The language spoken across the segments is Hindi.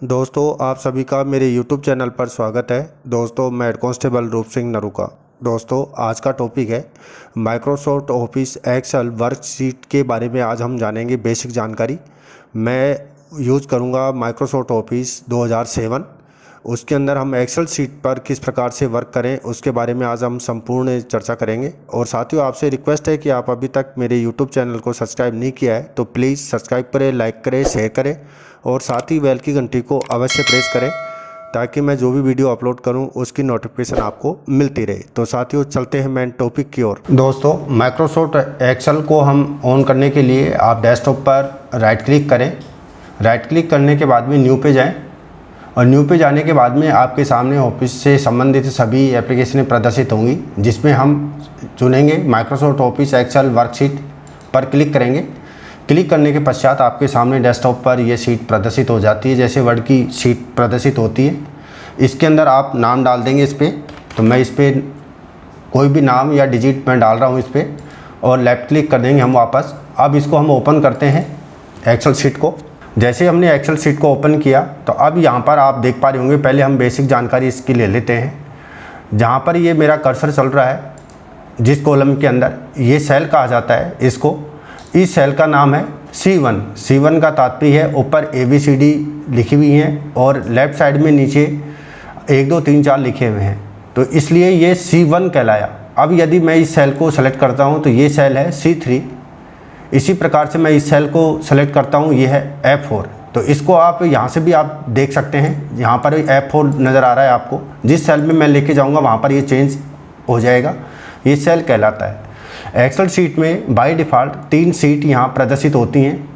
दोस्तों आप सभी का मेरे YouTube चैनल पर स्वागत है। दोस्तों मैं हेड कांस्टेबल रूप सिंह नरूका। दोस्तों आज का टॉपिक है माइक्रोसॉफ्ट ऑफिस एक्सेल वर्कशीट के बारे में। आज हम जानेंगे बेसिक जानकारी। मैं यूज़ करूंगा माइक्रोसॉफ्ट ऑफिस 2007। उसके अंदर हम एक्सेल शीट पर किस प्रकार से वर्क करें उसके बारे में आज हम संपूर्ण चर्चा करेंगे। और साथियों आपसे रिक्वेस्ट है कि आप अभी तक मेरे यूट्यूब चैनल को सब्सक्राइब नहीं किया है तो प्लीज़ सब्सक्राइब करें, लाइक करें, शेयर करें और साथ ही बेल की घंटी को अवश्य प्रेस करें ताकि मैं जो भी वीडियो अपलोड करूं उसकी नोटिफिकेशन आपको मिलती रहे। तो साथियों चलते हैं मेन टॉपिक की ओर। दोस्तों माइक्रोसॉफ्ट एक्सेल को हम ऑन करने के लिए आप डेस्कटॉप पर राइट क्लिक करें। राइट क्लिक करने के बाद में न्यू पे जाएं और न्यू पे जाने के बाद में आपके सामने ऑफिस से संबंधित सभी एप्लीकेशनें प्रदर्शित होंगी, जिसमें हम चुनेंगे माइक्रोसॉफ्ट ऑफिस एक्सेल वर्कशीट पर क्लिक करेंगे। क्लिक करने के पश्चात आपके सामने डेस्कटॉप पर यह शीट प्रदर्शित हो जाती है, जैसे वर्ड की शीट प्रदर्शित होती है। इसके अंदर आप नाम डाल देंगे इस पर। तो मैं इस पर कोई भी नाम या डिजिट मैं डाल रहा हूँ इस पर और लेफ़्ट क्लिक कर देंगे हम वापस। अब इसको हम ओपन करते हैं एक्सेल शीट को। जैसे हमने एक्सेल शीट को ओपन किया तो अब यहाँ पर आप देख पा रहे होंगे, पहले हम बेसिक जानकारी इसकी ले लेते हैं। जहाँ पर ये मेरा कर्सर चल रहा है जिस कॉलम के अंदर, ये सेल कहा जाता है इसको। इस सेल का नाम है C1। C1 का तात्पर्य है ऊपर ABCD लिखी हुई हैं और लेफ़्ट साइड में नीचे 1 2 3 4 लिखे हुए हैं, तो इसलिए ये C1 कहलाया। अब यदि मैं इस सेल को सेलेक्ट करता हूँ तो ये सेल है C3। इसी प्रकार से मैं इस सेल को सेलेक्ट करता हूँ, ये है F4। तो इसको आप यहाँ से भी आप देख सकते हैं, यहाँ पर F4 नज़र आ रहा है आपको। जिस सेल में मैं लेके जाऊँगा वहाँ पर ये चेंज हो जाएगा, ये सेल कहलाता है। एक्सेल शीट में बाय डिफ़ॉल्ट 3 शीट यहाँ प्रदर्शित होती हैं।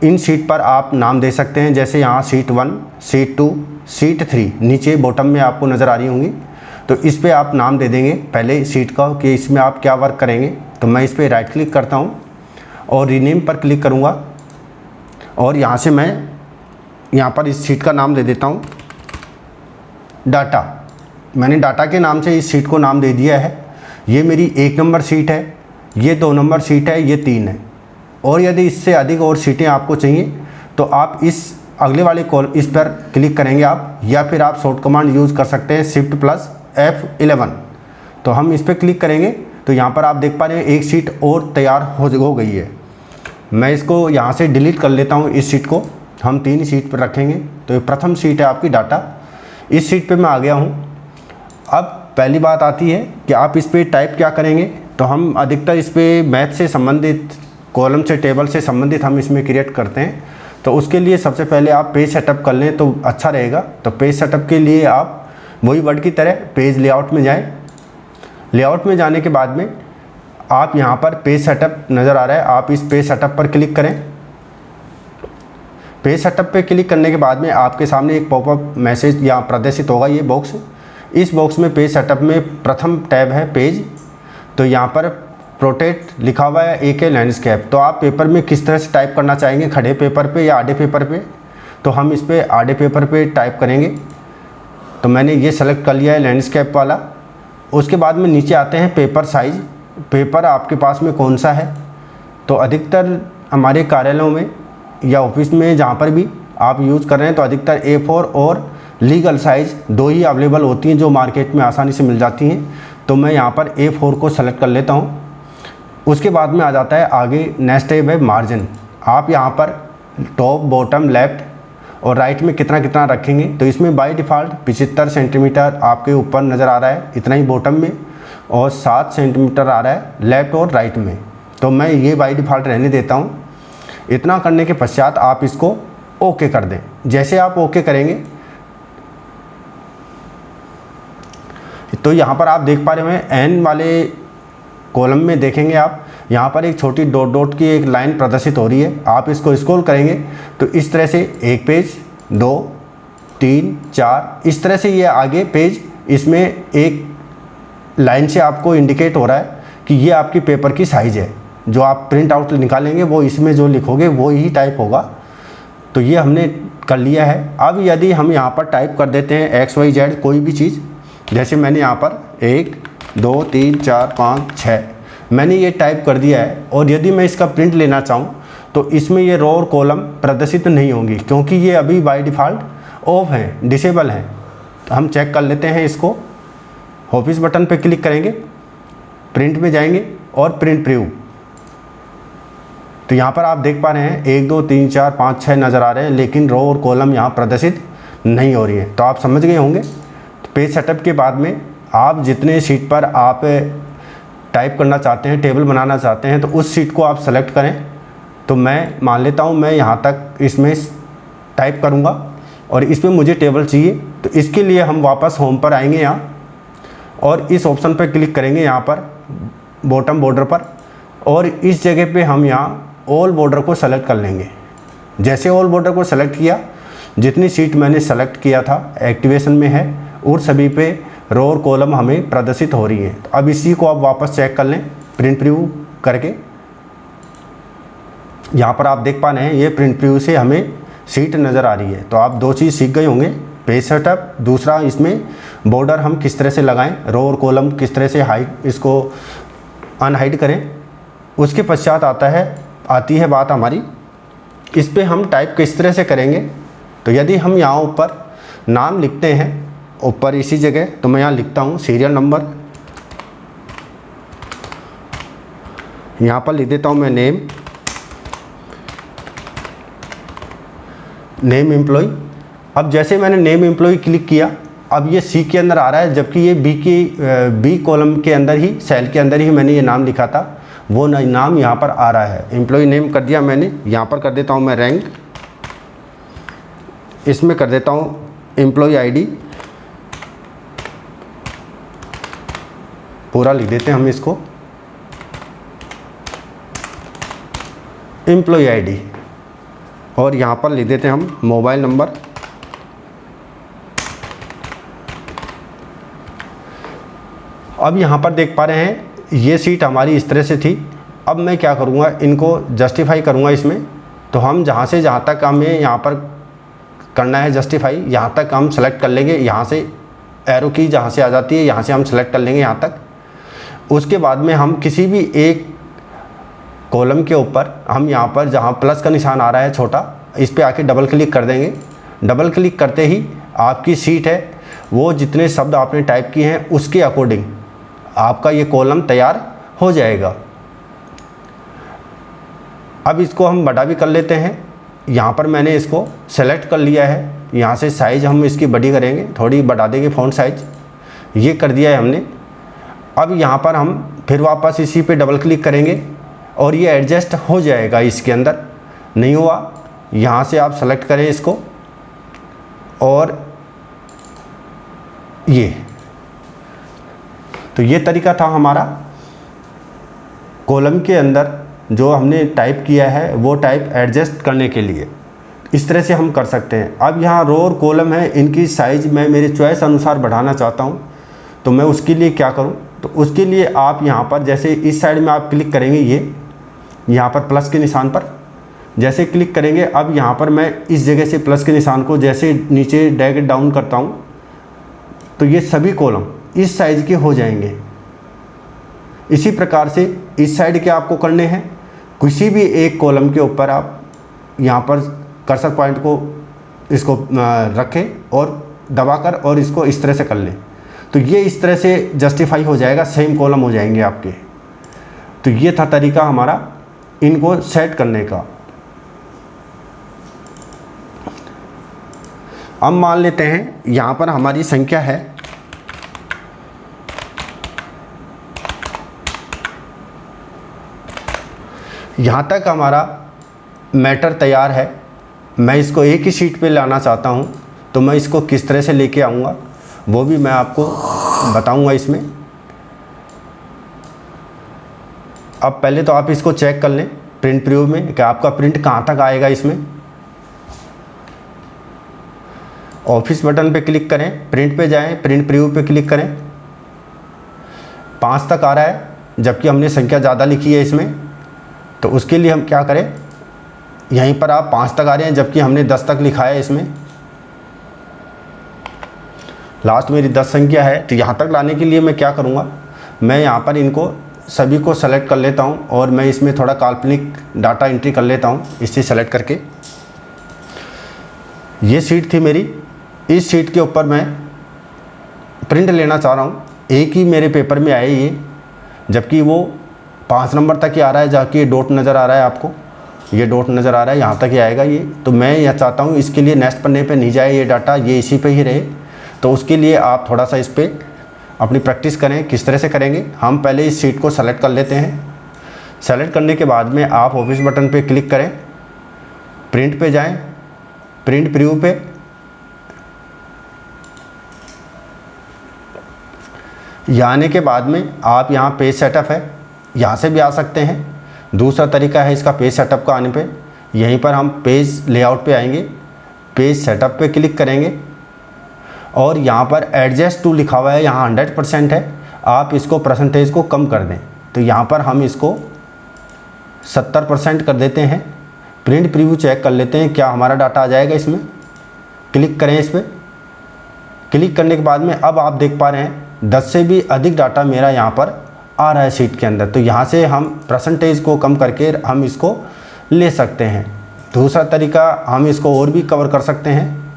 इन शीट पर आप नाम दे सकते हैं, जैसे यहाँ शीट 1, शीट 2, शीट 3 नीचे बॉटम में आपको नज़र आ रही होंगी। तो इस पर आप नाम दे देंगे पहले शीट का कि इसमें आप क्या वर्क करेंगे। तो मैं इस पर राइट क्लिक करता हूँ और रीनेम पर क्लिक करूँगा और यहाँ से मैं यहाँ पर इस शीट का नाम दे देता हूँ डाटा। मैंने डाटा के नाम से इस शीट को नाम दे दिया है। ये मेरी 1 नंबर शीट है, ये 2 नंबर शीट है, ये 3 है। और यदि इससे अधिक और शीटें आपको चाहिए तो आप इस अगले वाले कॉल इस पर क्लिक करेंगे आप, या फिर आप शॉर्ट कमांड यूज़ कर सकते हैं Shift+F11। तो हम इस पर क्लिक करेंगे तो यहाँ पर आप देख पा रहे हैं एक शीट और तैयार हो गई है। मैं इसको यहाँ से डिलीट कर लेता हूँ। इस शीट को हम 3 शीट पर रखेंगे। तो ये प्रथम शीट है आपकी डाटा। इस शीट पे मैं आ गया हूँ। अब पहली बात आती है कि आप इस पर टाइप क्या करेंगे। तो हम अधिकतर इस पर मैथ से संबंधित, कॉलम से, टेबल से संबंधित हम इसमें क्रिएट करते हैं। तो उसके लिए सबसे पहले आप पेज सेटअप कर लें तो अच्छा रहेगा। तो पेज सेटअप के लिए आप वही वर्ड की तरह पेज लेआउट में जाएँ। लेआउट में जाने के बाद में आप यहाँ पर पेज सेटअप नज़र आ रहा है, आप इस पेज सेटअप पर क्लिक करें। पेज सेटअप पे क्लिक करने के बाद में आपके सामने एक पॉपअप मैसेज यहाँ प्रदर्शित होगा, ये बॉक्स। इस बॉक्स में पेज सेटअप में प्रथम टैब है पेज। तो यहाँ पर प्रोटेक्ट लिखा हुआ है AK लैंडस्केप। तो आप पेपर में किस तरह से टाइप करना चाहेंगे, खड़े पेपर पे या आधे पेपर पे। तो हम इस पर आधे पेपर पे टाइप करेंगे। तो मैंने ये सेलेक्ट कर लिया है लैंडस्केप वाला। उसके बाद में नीचे आते हैं पेपर साइज़। पेपर आपके पास में कौन सा है। तो अधिकतर हमारे कार्यालयों में या ऑफिस में जहाँ पर भी आप यूज़ कर रहे हैं तो अधिकतर A4 और लीगल साइज़ 2 ही अवेलेबल होती हैं जो मार्केट में आसानी से मिल जाती हैं। तो मैं यहाँ पर A4 को सेलेक्ट कर लेता हूँ। उसके बाद में आ जाता है आगे नेक्स्ट टैब है मार्जिन। आप यहाँ पर टॉप, बॉटम, लेफ़्ट और राइट में कितना कितना रखेंगे। तो इसमें बाय डिफ़ॉल्ट 75 सेंटीमीटर आपके ऊपर नज़र आ रहा है, इतना ही बॉटम में, और 7 सेंटीमीटर आ रहा है लेफ़्ट और राइट में। तो मैं ये बाय डिफ़ॉल्ट रहने देता हूँ। इतना करने के पश्चात आप इसको ओके कर दें। जैसे आप ओके करेंगे तो यहाँ पर आप देख पा रहे हैं N वाले कॉलम में देखेंगे आप, यहाँ पर एक छोटी डॉट डॉट की एक लाइन प्रदर्शित हो रही है। आप इसको स्क्रॉल करेंगे तो इस तरह से 1 पेज, 2, 3, 4 इस तरह से ये आगे पेज, इसमें एक लाइन से आपको इंडिकेट हो रहा है कि ये आपकी पेपर की साइज़ है। जो आप प्रिंट आउट निकालेंगे वो इसमें जो लिखोगे वो ही टाइप होगा। तो ये हमने कर लिया है। अब यदि हम यहाँ पर टाइप कर देते हैं XYZ कोई भी चीज़, जैसे मैंने यहाँ पर 1 2 3 4 5 6 मैंने ये टाइप कर दिया है। और यदि मैं इसका प्रिंट लेना चाहूँ तो इसमें ये रो और कॉलम प्रदर्शित नहीं होंगी, क्योंकि ये अभी बाय डिफ़ॉल्ट ऑफ है, डिसेबल है। तो हम चेक कर लेते हैं इसको। ऑफिस बटन पे क्लिक करेंगे, प्रिंट में जाएंगे और प्रिंट प्रीव्यू। तो यहाँ पर आप देख पा रहे हैं 1 2 3 4 5 6 नज़र आ रहे हैं, लेकिन रो और कॉलम यहाँ प्रदर्शित नहीं हो रही है। तो आप समझ गए होंगे। तो पेज सेटअप के बाद में आप जितने शीट पर आप टाइप करना चाहते हैं, टेबल बनाना चाहते हैं, तो उस शीट को आप सेलेक्ट करें। तो मैं मान लेता हूँ मैं यहाँ तक इसमें टाइप करूँगा और इसमें मुझे टेबल चाहिए। तो इसके लिए हम वापस होम पर आएंगे यहाँ और इस ऑप्शन पर क्लिक करेंगे, यहाँ पर बॉटम बॉर्डर पर, और इस जगह पे हम यहाँ ऑल बॉर्डर को सेलेक्ट कर लेंगे। जैसे ऑल बॉर्डर को सेलेक्ट किया, जितनी शीट मैंने सेलेक्ट किया था एक्टिवेशन में है, और सभी पे रो और कॉलम हमें प्रदर्शित हो रही है। तो अब इसी को आप वापस चेक कर लें प्रिंट प्रीव्यू करके। यहाँ पर आप देख पा रहे हैं ये प्रिंट प्रीव्यू से हमें शीट नज़र आ रही है। तो आप 2 चीज़ सीख गए होंगे, पेज सेटअप, दूसरा इसमें बॉर्डर हम किस तरह से लगाएं, रो और कॉलम किस तरह से हाइड इसको अनहाइड करें। उसके पश्चात आती है बात हमारी इस पे हम टाइप किस तरह से करेंगे। तो यदि हम यहाँ ऊपर नाम लिखते हैं, ऊपर इसी जगह, तो मैं यहाँ लिखता हूँ सीरियल नंबर, यहाँ पर लिख देता हूँ मैं नेम एम्प्लॉय। अब जैसे मैंने नेम एम्प्लॉय क्लिक किया, अब ये सी के अंदर आ रहा है, जबकि ये बी कॉलम के अंदर ही, सेल के अंदर ही मैंने ये नाम लिखा था, वो नाम यहाँ पर आ रहा है। एम्प्लॉय नेम कर दिया मैंने, यहाँ पर कर देता हूँ मैं रैंक, इसमें कर देता हूँ एम्प्लॉय आईडी, पूरा लिख देते हैं हम इसको, एम्प्लॉय आईडी, और यहाँ पर लिख देते हैं हम मोबाइल नंबर। अब यहाँ पर देख पा रहे हैं ये सीट हमारी इस तरह से थी। अब मैं क्या करूँगा, इनको जस्टिफाई करूँगा इसमें। तो हम जहाँ से जहाँ तक हमें यहाँ पर करना है जस्टिफाई, यहाँ तक हम सेलेक्ट कर लेंगे। यहाँ से एरो की जहाँ से आ जाती है, यहाँ से हम सेलेक्ट कर लेंगे यहाँ तक। उसके बाद में हम किसी भी एक कॉलम के ऊपर हम यहाँ पर जहाँ प्लस का निशान आ रहा है छोटा, इस पर आके डबल क्लिक कर देंगे। डबल क्लिक करते ही आपकी सीट है, वो जितने शब्द आपने टाइप किए हैं उसके अकॉर्डिंग आपका ये कॉलम तैयार हो जाएगा। अब इसको हम बड़ा भी कर लेते हैं। यहाँ पर मैंने इसको सेलेक्ट कर लिया है, यहाँ से साइज़ हम इसकी बड़ी करेंगे, थोड़ी बढ़ा देंगे फ़ॉन्ट साइज, ये कर दिया है हमने। अब यहाँ पर हम फिर वापस इसी पे डबल क्लिक करेंगे और ये एडजस्ट हो जाएगा। इसके अंदर नहीं हुआ, यहाँ से आप सेलेक्ट करें इसको, और ये तो ये तरीका था हमारा कॉलम के अंदर जो हमने टाइप किया है वो टाइप एडजस्ट करने के लिए। इस तरह से हम कर सकते हैं। अब यहाँ रो और कॉलम है, इनकी साइज़ मैं मेरी चॉइस अनुसार बढ़ाना चाहता हूँ, तो मैं उसके लिए क्या करूँ, तो उसके लिए आप यहाँ पर जैसे इस साइड में आप क्लिक करेंगे, ये यहाँ पर प्लस के निशान पर जैसे क्लिक करेंगे, अब यहाँ पर मैं इस जगह से प्लस के निशान को जैसे नीचे ड्रैग डाउन करता हूँ, तो ये सभी कॉलम इस साइज़ के हो जाएंगे। इसी प्रकार से इस साइड के आपको करने हैं। किसी भी एक कॉलम के ऊपर आप यहाँ पर कर्सर पॉइंट को इसको रखें और दबाकर और इसको इस तरह से कर लें, तो ये इस तरह से जस्टिफाई हो जाएगा, सेम कॉलम हो जाएंगे आपके। तो ये था तरीका हमारा इनको सेट करने का। अब मान लेते हैं यहाँ पर हमारी संख्या है, यहाँ तक हमारा मैटर तैयार है। मैं इसको एक ही शीट पे लाना चाहता हूँ, तो मैं इसको किस तरह से लेके आऊँगा वो भी मैं आपको बताऊँगा इसमें। अब पहले तो आप इसको चेक कर लें प्रिंट प्रीव्यू में कि आपका प्रिंट कहाँ तक आएगा। इसमें ऑफिस बटन पे क्लिक करें, प्रिंट पे जाएं, प्रिंट प्रीव्यू पे क्लिक करें। 5 तक आ रहा है, जबकि हमने संख्या ज़्यादा लिखी है इसमें। तो उसके लिए हम क्या करें, यहीं पर आप 5 तक आ रहे हैं, जबकि हमने 10 तक लिखा है इसमें। लास्ट मेरी 10 संख्या है, तो यहाँ तक लाने के लिए मैं क्या करूँगा, मैं यहाँ पर इनको सभी को सेलेक्ट कर लेता हूँ और मैं इसमें थोड़ा काल्पनिक डाटा एंट्री कर लेता हूँ इससे सेलेक्ट करके। ये शीट थी मेरी, इस शीट के ऊपर मैं प्रिंट लेना चाह रहा हूँ। एक ही मेरे पेपर में आए ये, जबकि वो 5 नंबर तक ही आ रहा है, जाके ये डॉट नज़र आ रहा है आपको, ये डॉट नज़र आ रहा है, यहाँ तक ही आएगा ये। तो मैं यह चाहता हूँ इसके लिए नेक्स्ट पन्ने पे नहीं जाए ये डाटा, ये इसी पे ही रहे। तो उसके लिए आप थोड़ा सा इस पर अपनी प्रैक्टिस करें। किस तरह से करेंगे, हम पहले इस शीट को सेलेक्ट कर लेते हैं। सेलेक्ट करने के बाद में आप ऑफिस बटन पे क्लिक करें, प्रिंट पे जाएं, प्रिंट प्रीव्यू पे, यहाँ आने के बाद में आप यहाँ पेज सेटअप है, यहाँ से भी आ सकते हैं। दूसरा तरीका है इसका पेज सेटअप का आने पे, यहीं पर हम पेज लेआउट पे आएंगे, पेज सेटअप पे क्लिक करेंगे और यहाँ पर एडजस्ट टू लिखा हुआ है, यहाँ 100% है, आप इसको परसेंटेज को कम कर दें। तो यहाँ पर हम इसको 70% कर देते हैं। प्रिंट प्रीव्यू चेक कर लेते हैं क्या हमारा डाटा आ जाएगा इसमें। क्लिक करें इस पर। क्लिक करने के बाद में अब आप देख पा रहे हैं 10 से भी अधिक डाटा मेरा यहाँ पर आ रहा है शीट के अंदर। तो यहाँ से हम परसेंटेज को कम करके हम इसको ले सकते हैं। दूसरा तरीका, हम इसको और भी कवर कर सकते हैं।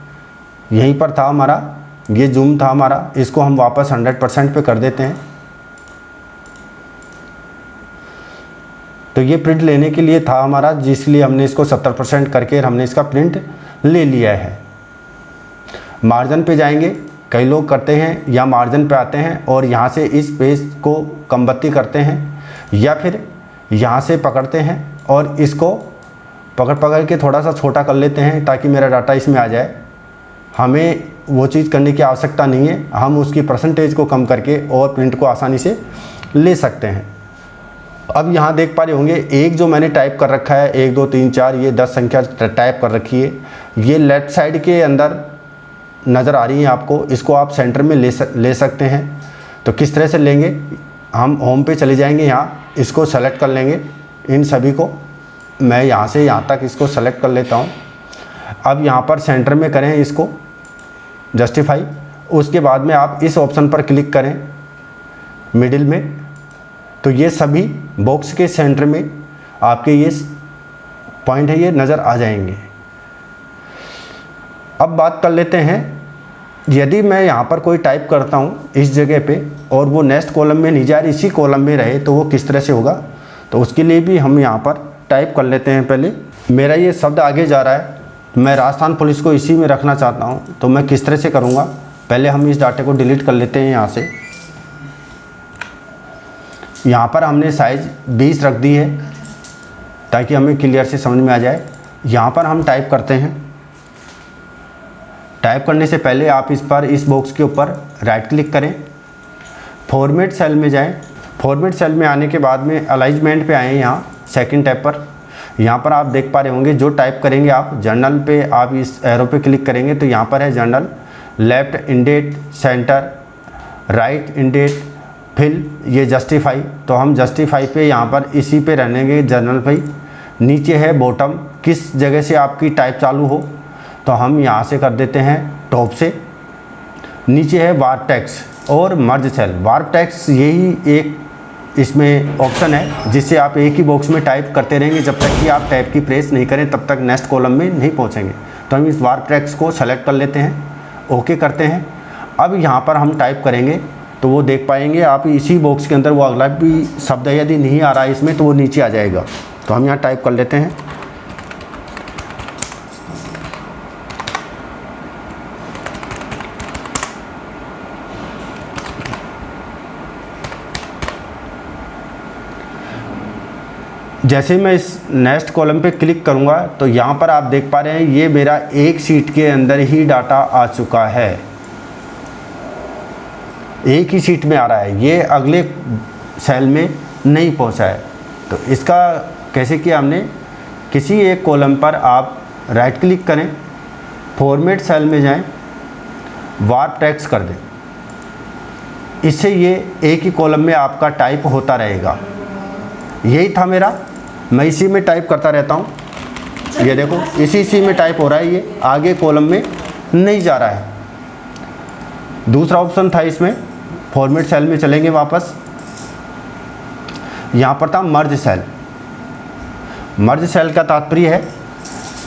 यहीं पर था हमारा, ये जूम था हमारा, इसको हम वापस 100% पे कर देते हैं। तो ये प्रिंट लेने के लिए था हमारा, जिसलिए हमने इसको 70% करके हमने इसका प्रिंट ले लिया है। मार्जिन पे जाएंगे, कई लोग करते हैं या मार्जिन पे आते हैं और यहाँ से इस पेज को कमबत्ती करते हैं, या फिर यहाँ से पकड़ते हैं और इसको पकड़ के थोड़ा सा छोटा कर लेते हैं ताकि मेरा डाटा इसमें आ जाए। हमें वो चीज़ करने की आवश्यकता नहीं है, हम उसकी परसेंटेज को कम करके और प्रिंट को आसानी से ले सकते हैं। अब यहाँ देख पा रहे होंगे एक जो मैंने टाइप कर रखा है 1 2 3 4, ये 10 संख्या टाइप कर रखी है, ये लेफ़्ट साइड के अंदर नज़र आ रही है आपको। इसको आप सेंटर में ले सकते हैं। तो किस तरह से लेंगे, हम होम पे चले जाएंगे, यहाँ इसको सेलेक्ट कर लेंगे, इन सभी को मैं यहाँ से यहाँ तक इसको सेलेक्ट कर लेता हूँ। अब यहाँ पर सेंटर में करें इसको जस्टिफाई, उसके बाद में आप इस ऑप्शन पर क्लिक करें मिडिल में। तो ये सभी बॉक्स के सेंटर में आपके ये पॉइंट है, ये नज़र आ जाएंगे। अब बात कर लेते हैं, यदि मैं यहाँ पर कोई टाइप करता हूँ इस जगह पे और वो नेक्स्ट कॉलम में नहीं जा रही, इसी कॉलम में रहे, तो वो किस तरह से होगा। तो उसके लिए भी हम यहाँ पर टाइप कर लेते हैं। पहले मेरा ये शब्द आगे जा रहा है, मैं राजस्थान पुलिस को इसी में रखना चाहता हूँ, तो मैं किस तरह से करूँगा। पहले हम इस डाटे को डिलीट कर लेते हैं यहाँ से। यहाँ पर हमने साइज़ 20 रख दी है ताकि हमें क्लियर से समझ में आ जाए। यहाँ पर हम टाइप करते हैं। टाइप करने से पहले आप इस बॉक्स के ऊपर राइट क्लिक करें, फॉर्मेट सेल में जाएं। फॉर्मेट सेल में आने के बाद में अलाइनमेंट पे आएँ, यहाँ सेकंड टैब पर। यहाँ पर आप देख पा रहे होंगे जो टाइप करेंगे आप जर्नल पे, आप इस एरो पे क्लिक करेंगे तो यहाँ पर है general, left indent, centre, right indent, fill, ये जस्टिफाई। तो हम जस्टिफाई पे यहाँ पर इसी पे रहेंगे, जर्नल पे। नीचे है बॉटम, किस जगह से आपकी टाइप चालू हो, तो हम यहाँ से कर देते हैं टॉप से। नीचे है वार्प टेक्स्ट और मर्ज सेल। वार्प टेक्स्ट यही एक इसमें ऑप्शन है जिससे आप एक ही बॉक्स में टाइप करते रहेंगे, जब तक कि आप टैब की प्रेस नहीं करें तब तक नेक्स्ट कॉलम में नहीं पहुँचेंगे। तो हम इस वार्प टेक्स्ट को सेलेक्ट कर लेते हैं, ओके करते हैं। अब यहाँ पर हम टाइप करेंगे तो वो देख पाएंगे आप इसी बॉक्स के अंदर वो अगला भी शब्द यदि नहीं आ रहा है इसमें तो वो नीचे आ जाएगा। तो हम यहाँ टाइप कर लेते हैं। जैसे मैं इस नेक्स्ट कॉलम पे क्लिक करूँगा तो यहाँ पर आप देख पा रहे हैं ये मेरा एक शीट के अंदर ही डाटा आ चुका है, एक ही शीट में आ रहा है, ये अगले सेल में नहीं पहुँचा है। तो इसका कैसे किया हमने, किसी एक कॉलम पर आप राइट क्लिक करें, फॉर्मेट सेल में जाएं, वार्प टेक्स्ट कर दें। इससे ये एक ही कॉलम में आपका टाइप होता रहेगा। यही था मेरा, मैं इसी में टाइप करता रहता हूँ। ये देखो इसी में टाइप हो रहा है, ये आगे कॉलम में नहीं जा रहा है। दूसरा ऑप्शन था इसमें, फॉर्मेट सेल में चलेंगे वापस। यहाँ पर था मर्ज सेल। मर्ज सेल का तात्पर्य है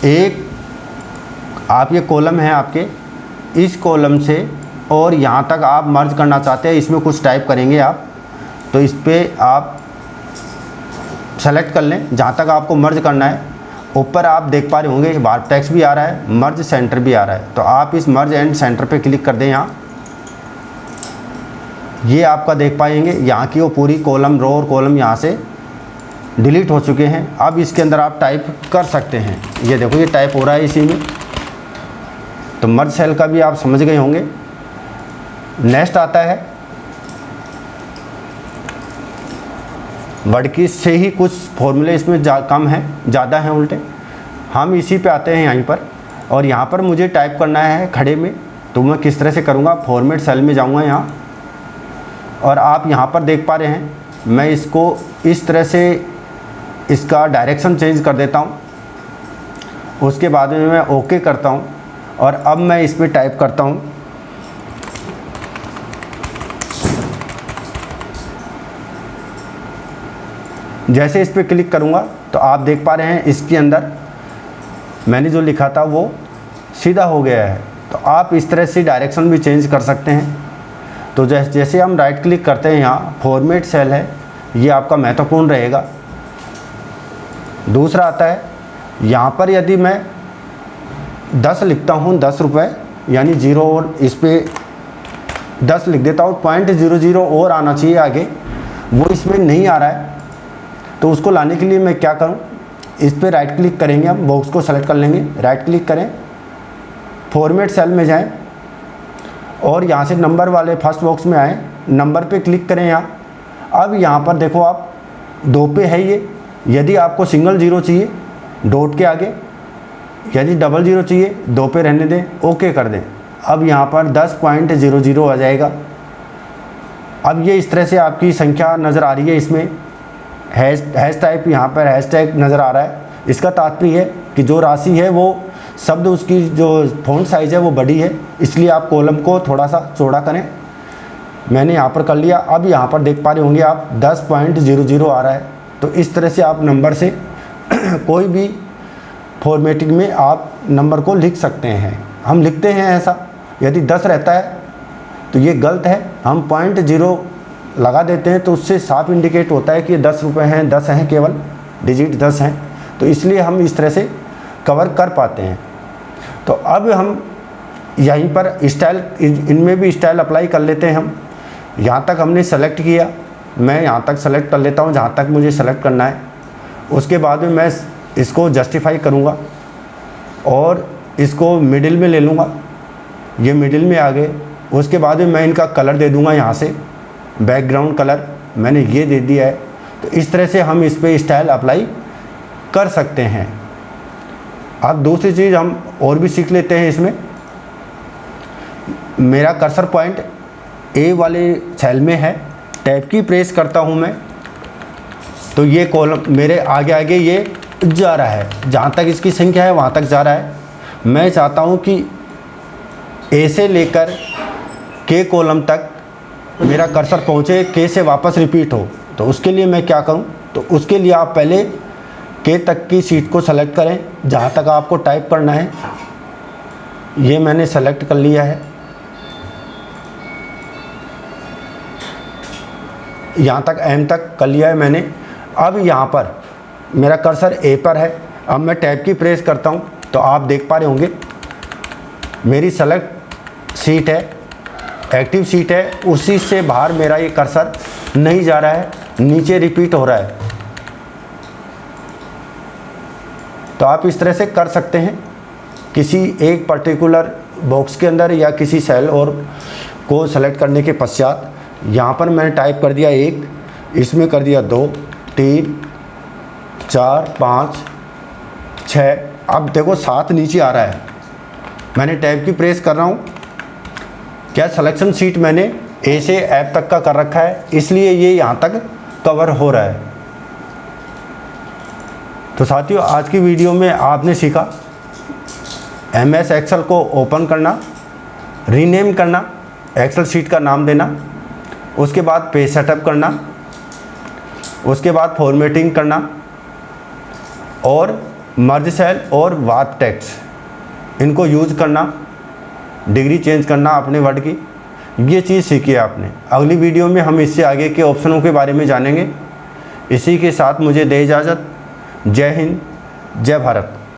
एक आप ये कॉलम है आपके, इस कॉलम से और यहाँ तक आप मर्ज करना चाहते हैं, इसमें कुछ टाइप करेंगे आप, तो इस पर आप सेलेक्ट कर लें जहाँ तक आपको मर्ज करना है। ऊपर आप देख पा रहे होंगे बार टेक्स्ट भी आ रहा है, मर्ज सेंटर भी आ रहा है, तो आप इस मर्ज एंड सेंटर पे क्लिक कर दें। यहाँ ये आपका देख पाएंगे यहाँ की वो पूरी कॉलम, रो और कॉलम यहाँ से डिलीट हो चुके हैं। अब इसके अंदर आप टाइप कर सकते हैं। ये देखो ये टाइप हो रहा है इसी में। तो मर्ज सेल का भी आप समझ गए होंगे। नेक्स्ट आता है वर्ड की से ही कुछ फॉर्मूले इसमें कम है, ज़्यादा हैं उल्टे। हम इसी पे आते हैं यहीं पर, और यहाँ पर मुझे टाइप करना है खड़े में, तो मैं किस तरह से करूँगा, फॉर्मेट सेल में जाऊँगा यहाँ, और आप यहाँ पर देख पा रहे हैं मैं इसको इस तरह से इसका डायरेक्शन चेंज कर देता हूँ। उसके बाद में मैं ओके करता हूँ और अब मैं इस पर टाइप करता हूँ। जैसे इस पर क्लिक करूँगा तो आप देख पा रहे हैं इसके अंदर मैंने जो लिखा था वो सीधा हो गया है। तो आप इस तरह से डायरेक्शन भी चेंज कर सकते हैं। तो जैसे हम राइट क्लिक करते हैं यहाँ फॉर्मेट सेल है, ये आपका महत्वपूर्ण रहेगा। दूसरा आता है यहाँ पर यदि मैं 10 लिखता हूँ, 10 रुपये यानी 0 और इस पर 10 लिख देता हूँ, 0.00 और आना चाहिए आगे, वो इसमें नहीं आ रहा है। तो उसको लाने के लिए मैं क्या करूँ, इस पर राइट क्लिक करेंगे, हम बॉक्स को सेलेक्ट कर लेंगे, राइट क्लिक करें, फॉर्मेट सेल में जाएं और यहाँ से नंबर वाले फर्स्ट बॉक्स में आएँ, नंबर पे क्लिक करें यहाँ। अब यहाँ पर देखो आप 2 पे है ये, यदि आपको सिंगल 0 चाहिए डॉट के आगे, यदि डबल 0 चाहिए 2 पे रहने दें, ओके कर दें। अब यहाँ पर 10.00 आ जाएगा। अब ये इस तरह से आपकी संख्या नज़र आ रही है। इसमें हैश टाइप यहाँ पर हैश टैग नज़र आ रहा है। इसका तात्पर्य है कि जो राशि है वो शब्द, उसकी जो फ़ॉन्ट साइज़ है वो बड़ी है, इसलिए आप कॉलम को थोड़ा सा चौड़ा करें। मैंने यहाँ पर कर लिया। अब यहाँ पर देख पा रहे होंगे आप 10.00 आ रहा है। तो इस तरह से आप नंबर से कोई भी फॉर्मेटिंग में आप नंबर को लिख सकते हैं। हम लिखते हैं ऐसा, यदि 10 रहता है तो ये गलत है, हम 0.0 लगा देते हैं तो उससे साफ इंडिकेट होता है कि ये 10 रुपये हैं, 10 हैं, केवल डिजिट 10 हैं। तो इसलिए हम इस तरह से कवर कर पाते हैं। तो अब हम यहीं पर स्टाइल, इनमें भी स्टाइल अप्लाई कर लेते हैं। हम यहाँ तक हमने सेलेक्ट किया, मैं यहाँ तक सेलेक्ट कर लेता हूँ जहाँ तक मुझे सेलेक्ट करना है। उसके बाद में मैं इसको जस्टिफाई करूँगा और इसको मिडिल में ले लूँगा, ये मिडिल में आ गए। उसके बाद में मैं इनका कलर दे दूँगा, यहाँ से बैकग्राउंड कलर मैंने ये दे दिया है। तो इस तरह से हम इस पर स्टाइल अप्लाई कर सकते हैं। अब दूसरी चीज़ हम और भी सीख लेते हैं। इसमें मेरा कर्सर पॉइंट ए वाले सेल में है, टैब की प्रेस करता हूँ मैं, तो ये कॉलम मेरे आगे आगे ये जा रहा है, जहाँ तक इसकी संख्या है वहाँ तक जा रहा है। मैं चाहता हूँ कि ए से लेकर के कॉलम तक मेरा कर्सर पहुँचे, के से वापस रिपीट हो। तो उसके लिए मैं क्या करूँ, तो उसके लिए आप पहले के तक की सीट को सेलेक्ट करें, जहाँ तक आपको टाइप करना है। ये मैंने सेलेक्ट कर लिया है, यहाँ तक एम तक कर लिया है मैंने। अब यहाँ पर मेरा कर्सर ए पर है। अब मैं टैब की प्रेस करता हूँ तो आप देख पा रहे होंगे मेरी सेलेक्ट सीट है, एक्टिव सीट है, उसी से बाहर मेरा ये कर्सर नहीं जा रहा है, नीचे रिपीट हो रहा है। तो आप इस तरह से कर सकते हैं किसी एक पर्टिकुलर बॉक्स के अंदर या किसी सेल और को सेलेक्ट करने के पश्चात। यहाँ पर मैंने टाइप कर दिया 1, इसमें कर दिया 2, 3, 4, 5, 6। अब देखो 7 नीचे आ रहा है। मैंने टैब की प्रेस कर रहा हूँ, क्या सिलेक्शन सीट मैंने ए से एफ तक का कर रखा है, इसलिए ये यहाँ तक कवर हो रहा है। तो साथियों, आज की वीडियो में आपने सीखा MS एक्सेल को ओपन करना, रीनेम करना, एक्सेल शीट का नाम देना, उसके बाद पेज सेटअप करना, उसके बाद फॉर्मेटिंग करना और मर्ज सेल और वाट टेक्स्ट इनको यूज़ करना, डिग्री चेंज करना अपने वर्ड की, ये चीज़ सीखी है आपने। अगली वीडियो में हम इससे आगे के ऑप्शनों के बारे में जानेंगे। इसी के साथ मुझे दे इजाज़त। जय हिंद, जय भारत।